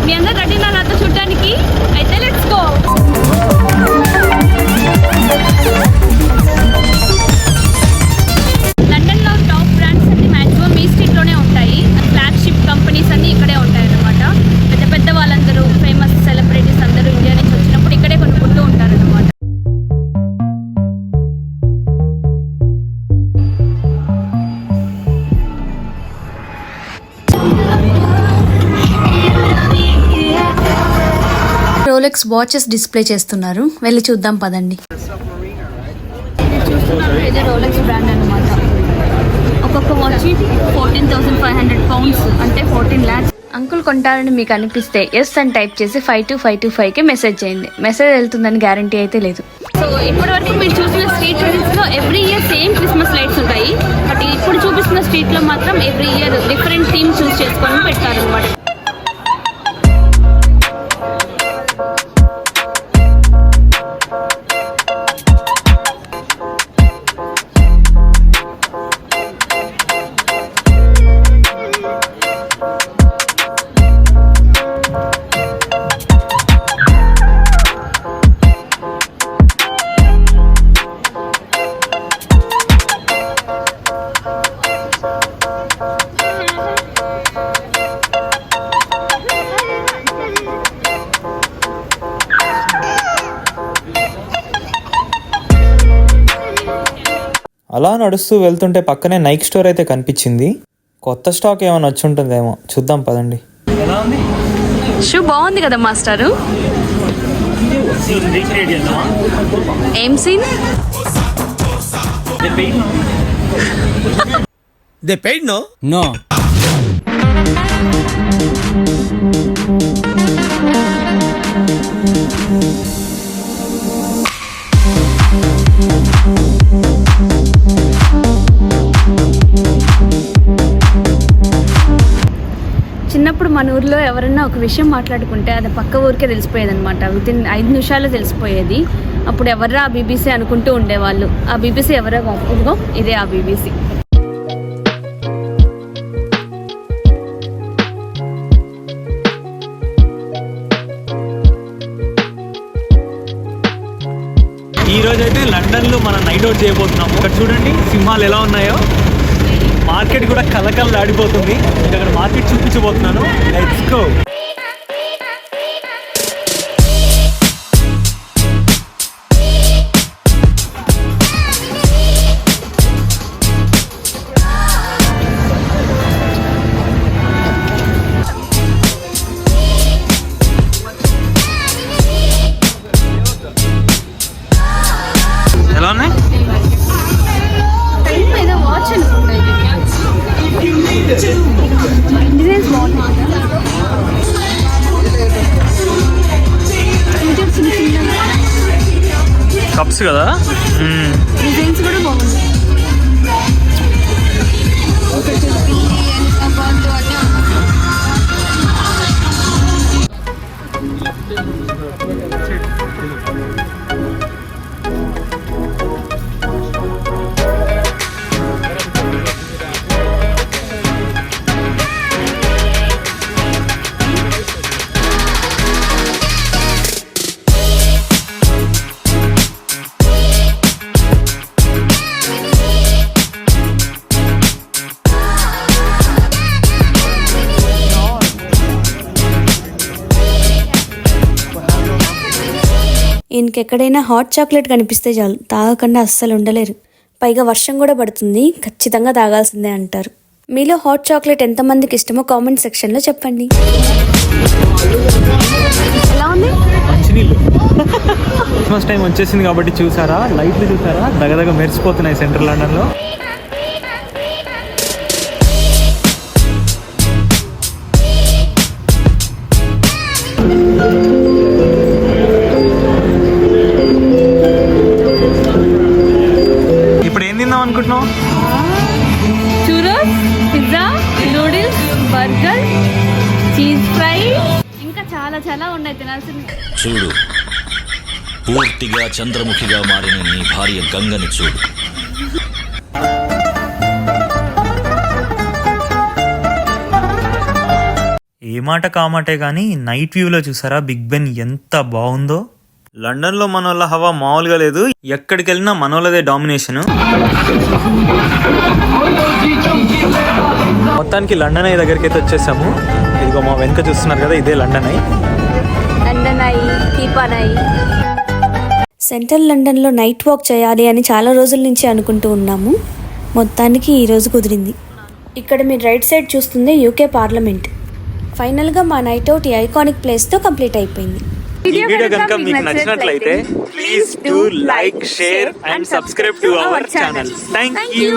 మీ అందరు రెడీ నాతో చూడడానికి? అయితే లెట్స్ గో. లండన్లో టాప్ బ్రాండ్స్ అన్ని మ్యాక్సిమం ఈ స్ట్రీట్లోనే ఉంటాయి. ఫ్లాగ్షిప్ కంపెనీస్ అన్ని ఇక్కడే ఉంటాయి అన్నమాట. పెద్ద పెద్ద వాళ్ళందరూ, ఫేమస్ సెలబ్రిటీస్ అందరూ ఇండియా నుంచి వచ్చినప్పుడు ఇక్కడే కొనుక్కుంటూ ఉంటారన్నమాట. రోలెక్స్ వాచెస్ డిస్ప్లే చేస్తున్నారు, వెళ్ళి చూద్దాం పదండి. ఇది రోలెక్స్ బ్రాండ్ అన్నమాట. ఒక్కొక్క వాచ్ 14,500 పౌండ్స్, అంటే 14 lakhs. అంకుల్ కొంటారని మీకు అనిపిస్తే ఎస్ అని టైప్ చేసి 52525కి మెసేజ్ చేయండి. మెసేజ్ వెళ్తుందని గ్యారంటీ అయితే లేదు. సో ఇప్పటి వరకు మీరు చూసిన స్ట్రీట్ లో every year same Christmas lights ఉంటాయి. బట్ ఇప్పుడు చూపిస్తున్న స్ట్రీట్ లో మాత్రం ఎవ్రీ ఇయర్ డిఫరెంట్ థీమ్ చూస్ చేసుకొని పెడతారు అన్నమాట. అలా నడుస్తూ వెళ్తుంటే పక్కనే నైక్ స్టోర్ అయితే కనిపించింది. కొత్త స్టాక్ ఏమైనా వచ్చి ఉంటుందేమో, చూద్దాం పదండి. షూ బాగుంది కదా మాస్టారు. ఏం scene? They paid no? No. చిన్నప్పుడు మన ఊర్లో ఎవరన్నా ఒక విషయం మాట్లాడుకుంటే అది పక్క ఊరికే తెలిసిపోయేది అనమాట. వితిన్ 5 నిమిషాల్లో తెలిసిపోయేది. అప్పుడు ఎవరా ఆ బీబీసీ అనుకుంటూ ఉండేవాళ్ళు. ఆ బీబీసీ ఎవరో ఇదిగో ఇదే ఆ బీబీసీ. ఈ రోజు అయితే లండన్లో మనం నైట్ అవుట్ చేయబోతున్నాము. ఇక్కడ చూడండి సింహాలు ఎలా ఉన్నాయో. మార్కెట్ కూడా కలకలలాడిపోతుంది. ఇక్కడ మార్కెట్ చూపించబోతున్నాను. Let's go. ఎలా ఉన్నాయి? ఏదో వాచ్ అనుకుంటా. డిజైన్స్ బాగున్నాయి. కప్స్ కదా, డిజైన్స్ కూడా బాగున్నాయి. ఇంకెక్కడైనా హాట్ చాక్లెట్ కనిపిస్తే చాలు, తాగకుండా అస్సలు ఉండలేరు. పైగా వర్షం కూడా పడుతుంది, ఖచ్చితంగా తాగాల్సిందే అంటారు. మీలో హాట్ చాక్లెట్ ఎంతమందికి ఇష్టమో కామెంట్ సెక్షన్లో చెప్పండి. ఎలా ఉంది? క్రిస్మస్ టైం వచ్చేసింది కాబట్టి చూసారా, లైట్లు చూసారా, దగదగ మెరిసిపోతున్నాయి సెంట్రల్ లండన్లో. ఇప్పుడు ఏం తిందాం అనుకుంటున్నావు? Churros, pizza, noodles, burger, cheese fry, ఇంకా చాలా చాలా ఉన్నాయి తినాల్సింది. చూడు, పూర్తిగా చంద్రముఖిగా మారిన నీ భార్య గంగని చూడు. ఏ మాట కామాటే కానీ నైట్ వ్యూలో చూసారా బిగ్ బెన్ ఎంత బాగుందో. లండన్లో మనోళ్ళ హవా మామూలుగా లేదు. ఎక్కడికి వెళ్ళినా మనోళ్ళదే డామినేషన్. మొత్తానికి లండన్ ఐ దగ్గరికి అయితే వచ్చేసాము. ఇదిగో మా వెనక చూస్తున్నారు కదా, ఇదే లండన్ ఐ. సెంట్రల్ లండన్లో నైట్ వాక్ చేయాలి అని చాలా రోజుల నుంచి అనుకుంటూ ఉన్నాము. మొత్తానికి ఈరోజు కుదిరింది. ఇక్కడ మీరు రైట్ సైడ్ చూస్తుంది యూకే పార్లమెంట్. ఫైనల్గా మా నైట్ అవుట్ ఈ ఐకానిక్ ప్లేస్తో కంప్లీట్ అయిపోయింది. ఈ వీడియో కనుక మీకు నచ్చినట్లయితే please do like, share and subscribe to our channel. Thank you.